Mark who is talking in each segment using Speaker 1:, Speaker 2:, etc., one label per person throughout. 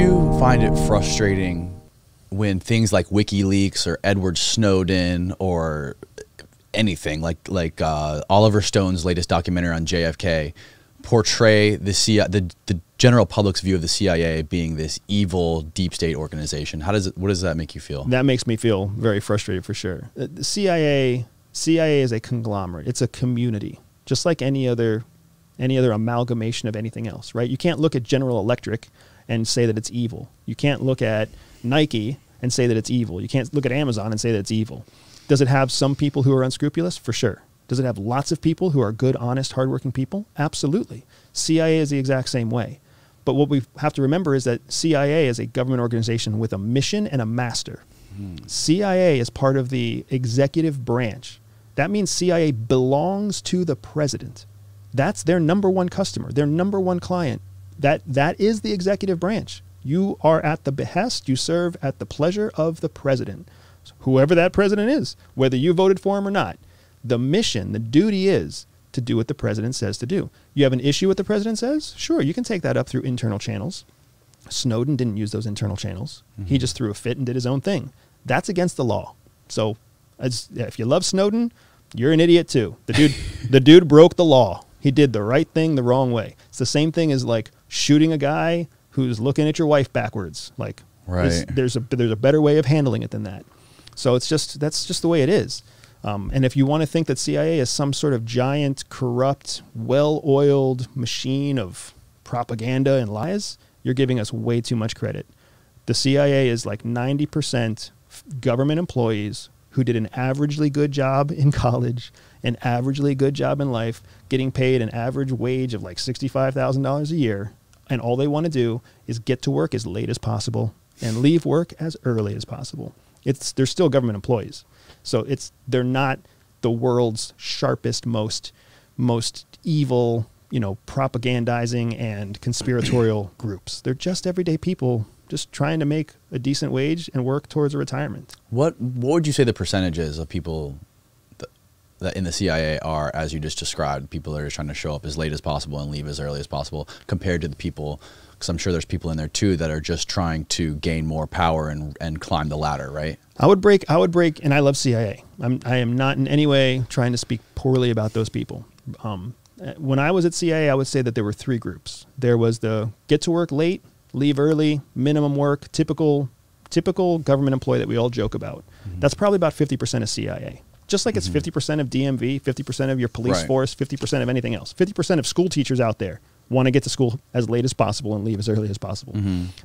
Speaker 1: you find it frustrating when things like WikiLeaks or Edward Snowden or anything like Oliver Stone's latest documentary on JFK portray the general public's view of the CIA being this evil deep state organization? What does that make you feel?
Speaker 2: That makes me feel very frustrated for sure. The CIA is a conglomerate. It's a community, just like any other amalgamation of anything else, right? You can't look at General Electric and say that it's evil. You can't look at Nike and say that it's evil. You can't look at Amazon and say that it's evil. Does it have some people who are unscrupulous? For sure. Does it have lots of people who are good, honest, hardworking people? Absolutely. CIA is the exact same way. But what we have to remember is that CIA is a government organization with a mission and a master. CIA is part of the executive branch. That means CIA belongs to the president. That's their number one customer, their number one client. That is the executive branch. You are at the behest, you serve at the pleasure of the president, whoever that president is, whether you voted for him or not. The mission, the duty is to do what the president says to do. You have an issue with what the president says? Sure, you can take that up through internal channels. Snowden didn't use those internal channels. He just threw a fit and did his own thing. That's against the law. So if you love Snowden, you're an idiot too. The dude broke the law. He did the right thing the wrong way. It's the same thing as like shooting a guy who's looking at your wife backwards. Like,
Speaker 1: right.
Speaker 2: There's a better way of handling it than that. So that's just the way it is. And if you want to think that CIA is some sort of giant, corrupt, well-oiled machine of propaganda and lies, you're giving us way too much credit. The CIA is like 90% government employees who did an averagely good job in college, an averagely good job in life, getting paid an average wage of like $65,000 a year, and all they want to do is get to work as late as possible and leave work as early as possible. They're still government employees. So they're not the world's sharpest, most evil, propagandizing and conspiratorial groups. They're just everyday people just trying to make a decent wage and work towards a retirement.
Speaker 1: What would you say the percentages of people that in the CIA are, as you just described, people that are trying to show up as late as possible and leave as early as possible, compared to the people, because I'm sure there's people in there too that are just trying to gain more power and climb the ladder, right? I would break,
Speaker 2: and I love CIA. I am not in any way trying to speak poorly about those people. When I was at CIA, I would say that there were three groups. There was the get to work late, leave early, minimum work, typical government employee that we all joke about. That's probably about 50% of CIA. Just like it's 50% of DMV, 50% of your police force, 50% of anything else. 50% of school teachers out there want to get to school as late as possible and leave as early as possible.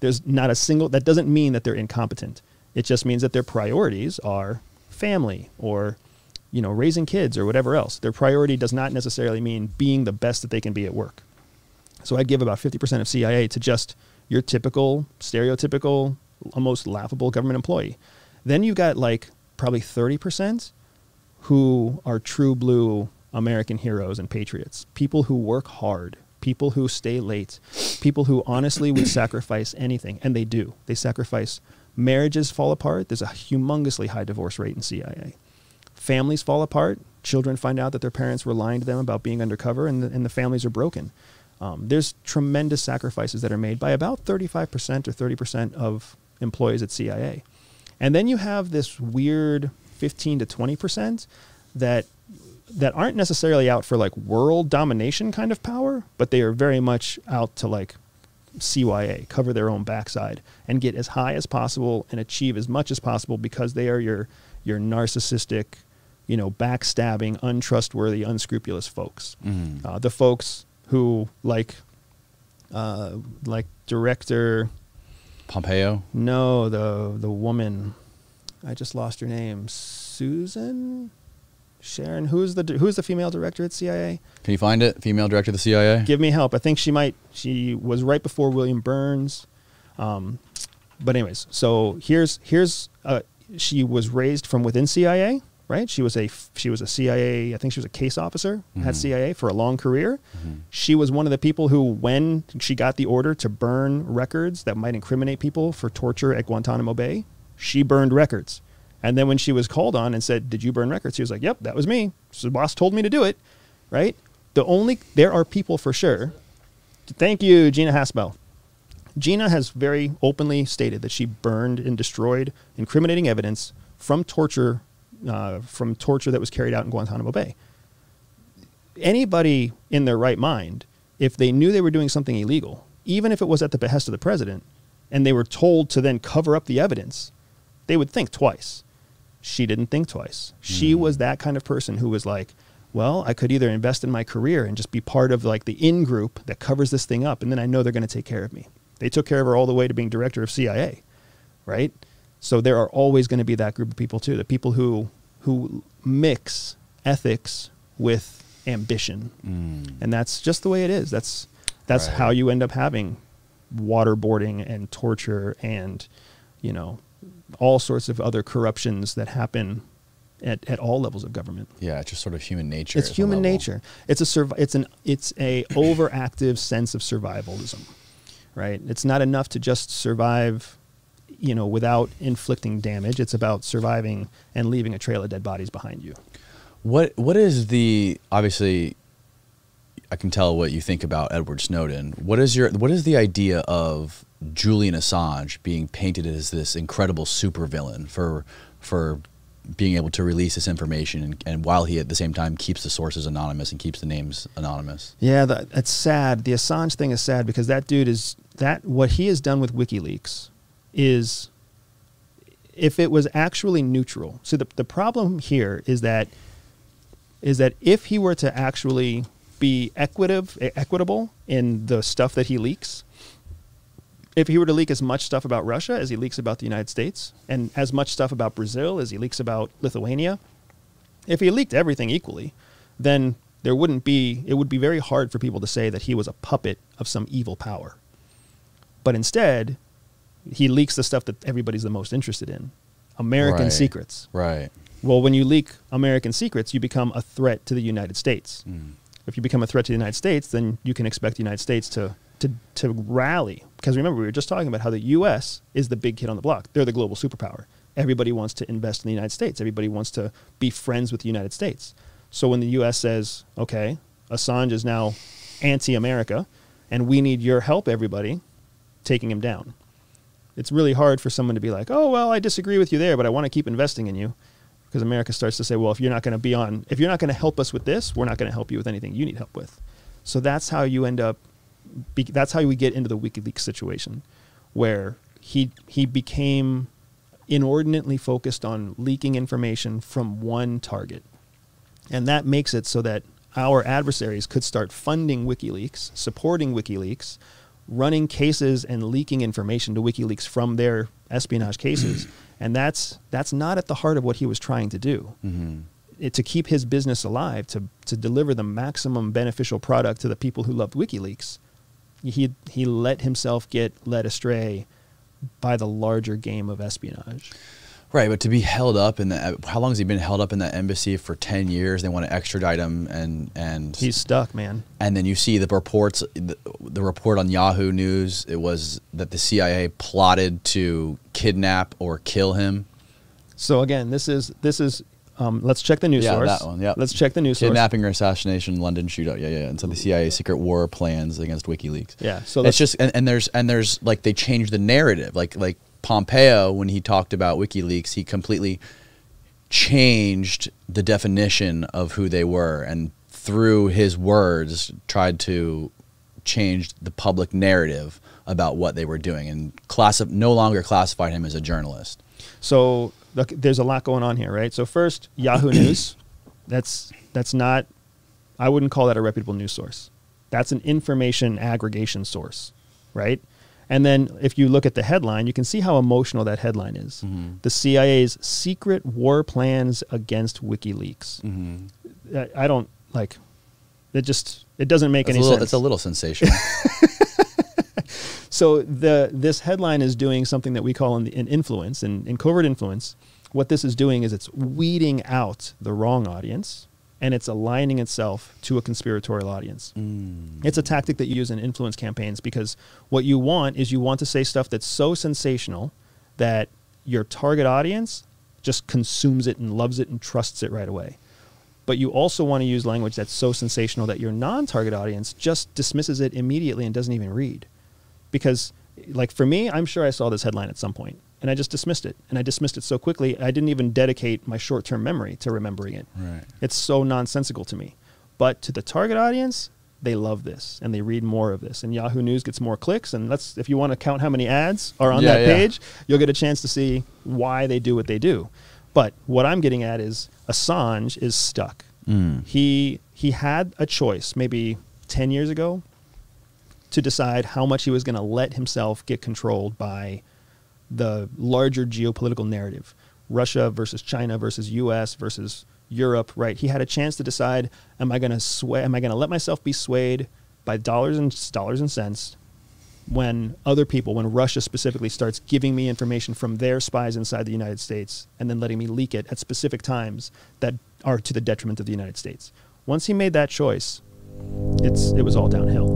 Speaker 2: There's not a single, that doesn't mean that they're incompetent. It just means that their priorities are family or, raising kids or whatever else. Their priority does not necessarily mean being the best that they can be at work. So I'd give about 50% of CIA to just your typical, stereotypical, almost laughable government employee. Then you've got like probably 30% who are true blue American heroes and patriots. People who work hard, people who stay late, people who honestly would sacrifice anything. And they do. They sacrifice. Marriages fall apart. There's a humongously high divorce rate in CIA. Families fall apart. Children find out that their parents were lying to them about being undercover, and the families are broken. There's tremendous sacrifices that are made by about 35% or 30% of employees at CIA. And then you have this weird 15 to 20% that aren't necessarily out for like world domination kind of power, but they are very much out to like CYA, cover their own backside and get as high as possible and achieve as much as possible because they are your narcissistic, backstabbing, untrustworthy, unscrupulous folks. The folks who like Director
Speaker 1: Pompeo?
Speaker 2: No, the woman. I just lost her name. Susan? Sharon? Who's the female director at CIA?
Speaker 1: Can you find it? Female director of the CIA?
Speaker 2: Give me help. I think she was right before William Burns. But anyways, so here's she was raised from within CIA, right? She was a CIA, I think she was a case officer at CIA for a long career. She was one of the people who, when she got the order to burn records that might incriminate people for torture at Guantanamo Bay, she burned records. And then when she was called on and said, "Did you burn records?" She was like, "Yep, that was me. So the boss told me to do it," right? There are people for sure. Thank you, Gina Haspel. Gina has very openly stated that she burned and destroyed incriminating evidence from torture that was carried out in Guantanamo Bay. Anybody in their right mind, if they knew they were doing something illegal, even if it was at the behest of the president, and they were told to then cover up the evidence, they would think twice. She didn't think twice. She was that kind of person who was like, well, I could either invest in my career and just be part of like the in-group that covers this thing up, and then I know they're going to take care of me. They took care of her all the way to being director of CIA, right? So there are always going to be that group of people too, the people who mix ethics with ambition. And that's just the way it is. That's right. How you end up having waterboarding and torture and, you know, all sorts of other corruptions that happen at all levels of government.
Speaker 1: Yeah, it's just sort of human nature.
Speaker 2: It's human nature. It's a overactive sense of survivalism, right? It's not enough to just survive, you know, without inflicting damage. It's about surviving and leaving a trail of dead bodies behind you.
Speaker 1: What is the, obviously I can tell what you think about Edward Snowden. What is the idea of Julian Assange being painted as this incredible supervillain for being able to release this information, and while he at the same time keeps the sources anonymous and keeps the names anonymous? Yeah,
Speaker 2: that's sad. The Assange thing is sad because that dude what he has done with WikiLeaks is, if it was actually neutral. So the problem here is that if he were to actually be equitable in the stuff that he leaks, if he were to leak as much stuff about Russia as he leaks about the United States, and as much stuff about Brazil as he leaks about Lithuania, if he leaked everything equally, then it would be very hard for people to say that he was a puppet of some evil power. But instead, he leaks the stuff that everybody's the most interested in, American secrets.
Speaker 1: Right.
Speaker 2: Well, when you leak American secrets, you become a threat to the United States. If you become a threat to the United States, then you can expect the United States to rally. Because remember, we were just talking about how the U.S. is the big kid on the block. They're the global superpower. Everybody wants to invest in the United States. Everybody wants to be friends with the United States. So when the U.S. says, okay, Assange is now anti-America, and we need your help, everybody, taking him down. It's really hard for someone to be like, oh, well, I disagree with you there, but I want to keep investing in you. Because America starts to say, well, if you're not going to help us with this, we're not going to help you with anything you need help with. So that's how you end up, that's how we get into the WikiLeaks situation, where he became inordinately focused on leaking information from one target. And that makes it so that our adversaries could start funding WikiLeaks, supporting WikiLeaks, running cases and leaking information to WikiLeaks from their espionage cases. And that's not at the heart of what he was trying to do. To keep his business alive, to deliver the maximum beneficial product to the people who loved WikiLeaks, he let himself get led astray by the larger game of espionage.
Speaker 1: Right, but to be held up in how long has he been held up in that embassy? For 10 years. They want to extradite him, and
Speaker 2: he's stuck, man. And
Speaker 1: then you see the reports, the report on Yahoo News. It was that the CIA plotted to kidnap or kill him.
Speaker 2: So again, this is. Let's check the news source.
Speaker 1: Yeah, that one. Yeah,
Speaker 2: let's check the news source.
Speaker 1: Kidnapping or assassination, London shootout. Yeah. And so the CIA secret war plans against WikiLeaks.
Speaker 2: Yeah. So
Speaker 1: it's just and there's like they changed the narrative. Like Pompeo, when he talked about WikiLeaks, he completely changed the definition of who they were, and through his words tried to change the public narrative about what they were doing, and no longer classified him as a journalist.
Speaker 2: So look, there's a lot going on here, right? So first, Yahoo News, that's not, I wouldn't call that a reputable news source. That's an information aggregation source, right? And then if you look at the headline, you can see how emotional that headline is. The CIA's secret war plans against WikiLeaks. I don't like it. It doesn't make any sense.
Speaker 1: It's a little sensational.
Speaker 2: So this headline is doing something that we call in influence, in covert influence. What this is doing is it's weeding out the wrong audience, and it's aligning itself to a conspiratorial audience. It's a tactic that you use in influence campaigns, because what you want is to say stuff that's so sensational that your target audience just consumes it and loves it and trusts it right away. But you also want to use language that's so sensational that your non-target audience just dismisses it immediately and doesn't even read. Because like for me, I'm sure I saw this headline at some point and I just dismissed it. And I dismissed it so quickly, I didn't even dedicate my short-term memory to remembering it.
Speaker 1: Right.
Speaker 2: It's so nonsensical to me. But to the target audience, they love this and they read more of this. And Yahoo News gets more clicks. And if you want to count how many ads are on that page, you'll get a chance to see why they do what they do. But what I'm getting at is Assange is stuck. He had a choice maybe 10 years ago to decide how much he was going to let himself get controlled by the larger geopolitical narrative. Russia versus China versus US versus Europe, right? He had a chance to decide, am I going to let myself be swayed by dollars and cents when other people, when Russia specifically starts giving me information from their spies inside the United States and then letting me leak it at specific times that are to the detriment of the United States. Once he made that choice, it was all downhill.